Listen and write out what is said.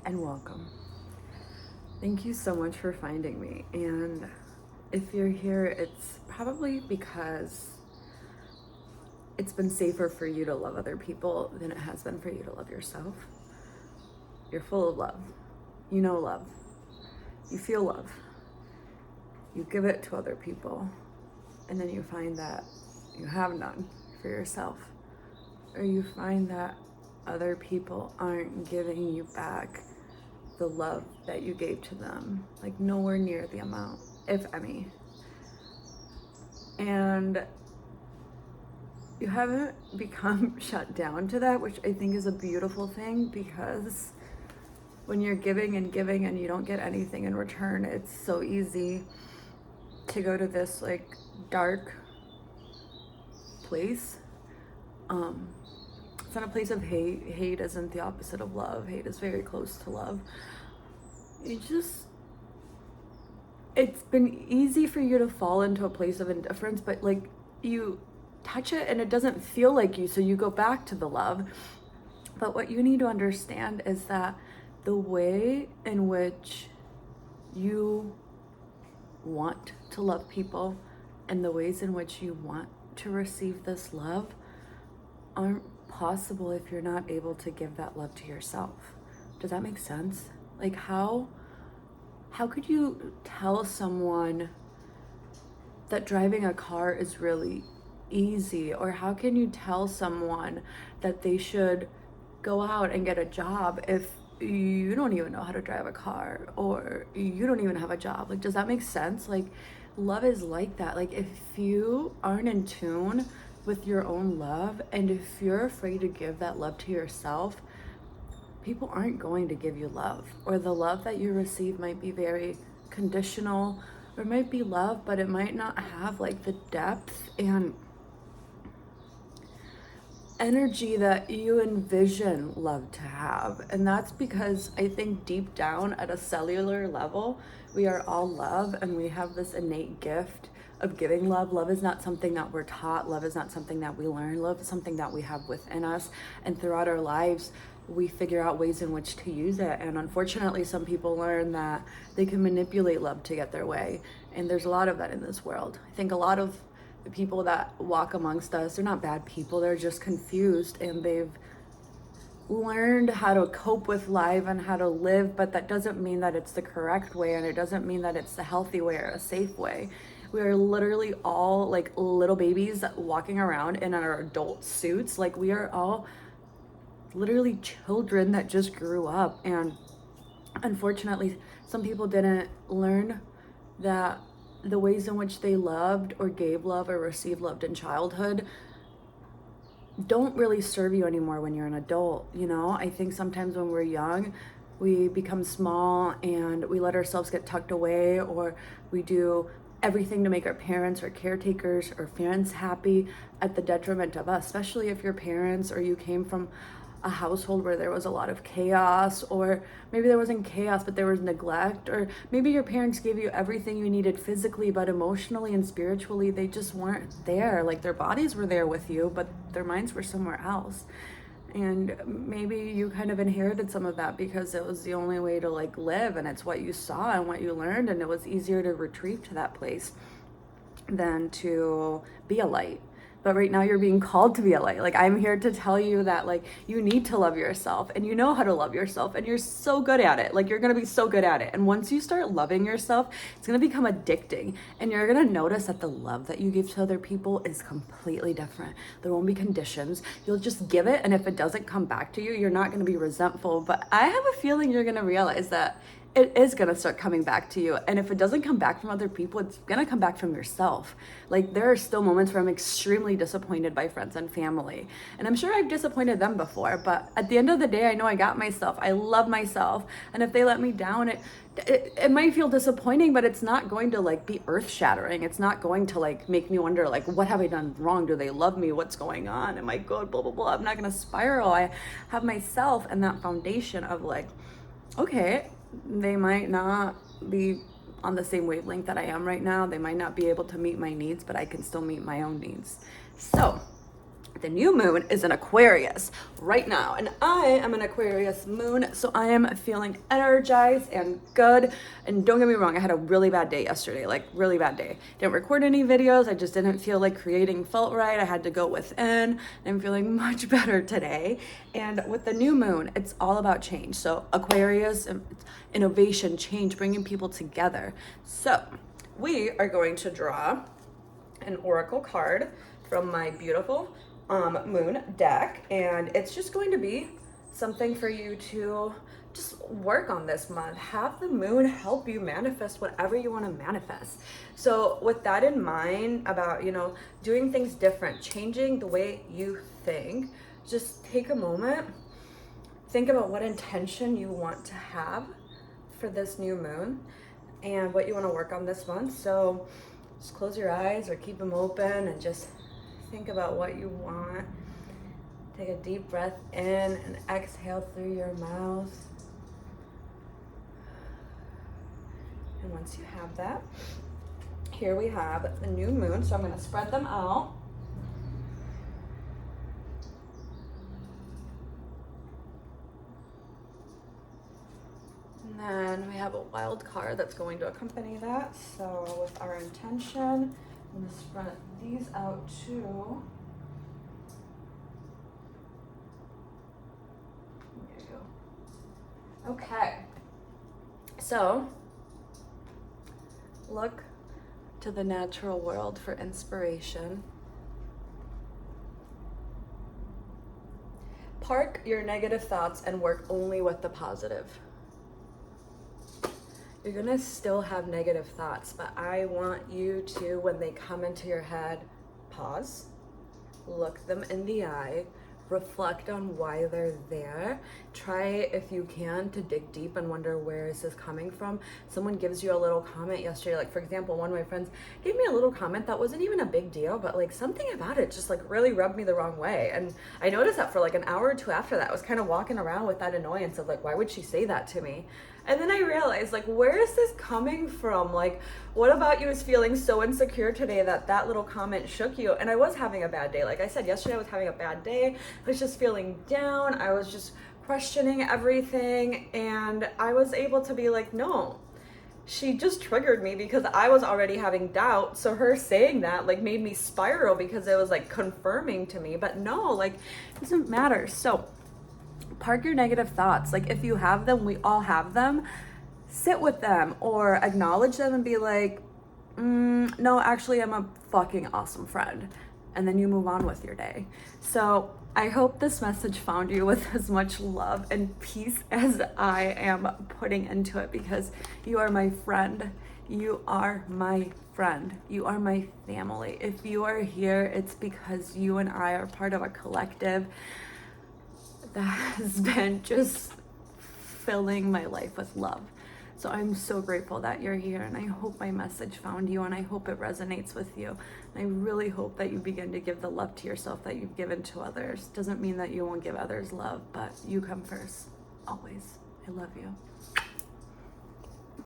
and welcome. Thank you so much for finding me. And if you're here, it's probably because it's been safer for you to love other people than it has been for you to love yourself. You're full of love. You know love. You feel love. You give it to other people, and then you find that you have none for yourself. Or you find that other people aren't giving you back the love that you gave to them, like nowhere near the amount, if any. And you haven't become shut down to that, which I think is a beautiful thing, because when you're giving and giving and you don't get anything in return, it's so easy to go to this like dark place. It's not a place of hate. Hate isn't the opposite of love. Hate is very close to love. It's been easy for you to fall into a place of indifference, but like you touch it and it doesn't feel like you, so you go back to the love. But what you need to understand is that the way in which you want to love people and the ways in which you want to receive this love aren't possible if you're not able to give that love to yourself. Does that make sense? Like how could you tell someone that driving a car is really easy? Or how can you tell someone that they should go out and get a job if you don't even know how to drive a car, or you don't even have a job? Like, does that make sense? Like, love is like that. Like, if you aren't in tune with your own love, and if you're afraid to give that love to yourself, people aren't going to give you love, or the love that you receive might be very conditional, or might be love, but it might not have like the depth and energy that you envision love to have. And that's because I think deep down at a cellular level, we are all love, and we have this innate gift of giving love. Love is not something that we're taught. Love is not something that we learn. Love is something that we have within us, and throughout our lives we figure out ways in which to use it. And unfortunately, some people learn that they can manipulate love to get their way, and there's a lot of that in this world. I think a lot of the people that walk amongst us, they're not bad people, they're just confused, and they've learned how to cope with life and how to live, but that doesn't mean that it's the correct way, and it doesn't mean that it's the healthy way or a safe way. We are literally all like little babies walking around in our adult suits. Like, we are all literally children that just grew up, and unfortunately some people didn't learn that the ways in which they loved or gave love or received love in childhood don't really serve you anymore when you're an adult. You know, I think sometimes when we're young, we become small and we let ourselves get tucked away, or we do everything to make our parents or caretakers or parents happy at the detriment of us, especially if your parents or you came from a household where there was a lot of chaos, or maybe there wasn't chaos but there was neglect, or maybe your parents gave you everything you needed physically, but emotionally and spiritually they just weren't there. Like, their bodies were there with you, but their minds were somewhere else. And maybe you kind of inherited some of that because it was the only way to like live, and it's what you saw and what you learned, and it was easier to retreat to that place than to be a light. But right now you're being called to be a light. Like, I'm here to tell you that like you need to love yourself, and you know how to love yourself, and you're so good at it. Like, you're gonna be so good at it. And once you start loving yourself, it's gonna become addicting, and you're gonna notice that the love that you give to other people is completely different. There won't be conditions. You'll just give it, and if it doesn't come back to you, you're not gonna be resentful. But I have a feeling you're gonna realize that it is going to start coming back to you. And if it doesn't come back from other people, it's going to come back from yourself. Like, there are still moments where I'm extremely disappointed by friends and family. And I'm sure I've disappointed them before. But at the end of the day, I know I got myself. I love myself. And if they let me down, it might feel disappointing, but it's not going to like be earth shattering. It's not going to like make me wonder, like, what have I done wrong? Do they love me? What's going on? Am I good? Blah, blah, blah. I'm not going to spiral. I have myself and that foundation of like, okay, they might not be on the same wavelength that I am right now. They might not be able to meet my needs, but I can still meet my own needs. So the new moon is in Aquarius right now, and I am an Aquarius moon, so I am feeling energized and good. And don't get me wrong, I had a really bad day yesterday, like really bad day. Didn't record any videos. I just didn't feel like creating felt right. I had to go within. I'm feeling much better today. And with the new moon, it's all about change. So Aquarius, innovation, change, bringing people together. So we are going to draw an oracle card from my beautiful moon deck, and it's just going to be something for you to just work on this month. Have the moon help you manifest whatever you want to manifest. So with that in mind, about, you know, doing things different, changing the way you think, just take a moment, think about what intention you want to have for this new moon and what you want to work on this month. So just close your eyes or keep them open and just think about what you want. Take a deep breath in and exhale through your mouth. And once you have that, here we have the new moon. So I'm going to spread them out. And then we have a wild card that's going to accompany that. So with our intention, I'm going to spread these out too. There you go. Okay. So look to the natural world for inspiration. Park your negative thoughts and work only with the positive. You're gonna still have negative thoughts, but I want you to, when they come into your head, pause, look them in the eye, reflect on why they're there. Try, if you can, to dig deep and wonder, where is this coming from? Someone gives you a little comment yesterday, like for example, one of my friends gave me a little comment that wasn't even a big deal, but like something about it just like really rubbed me the wrong way. And I noticed that for like an hour or two after that, I was kind of walking around with that annoyance of like, why would she say that to me? And then I realized, like, where is this coming from? Like, what about you is feeling so insecure today that that little comment shook you? And I was having a bad day. Like I said, yesterday I was having a bad day. I was just feeling down. I was just questioning everything. And I was able to be like, no, she just triggered me because I was already having doubt. So her saying that like made me spiral because it was like confirming to me. But no, like, it doesn't matter. So park your negative thoughts. Like if you have them, we all have them. Sit with them or acknowledge them and be like, no, actually I'm a fucking awesome friend. And then you move on with your day. So I hope this message found you with as much love and peace as I am putting into it, because you are my friend. You are my friend. You are my family. If you are here, it's because you and I are part of a collective that has been just filling my life with love. So I'm so grateful that you're here, and I hope my message found you, and I hope it resonates with you. And I really hope that you begin to give the love to yourself that you've given to others. Doesn't mean that you won't give others love, but you come first, always. I love you.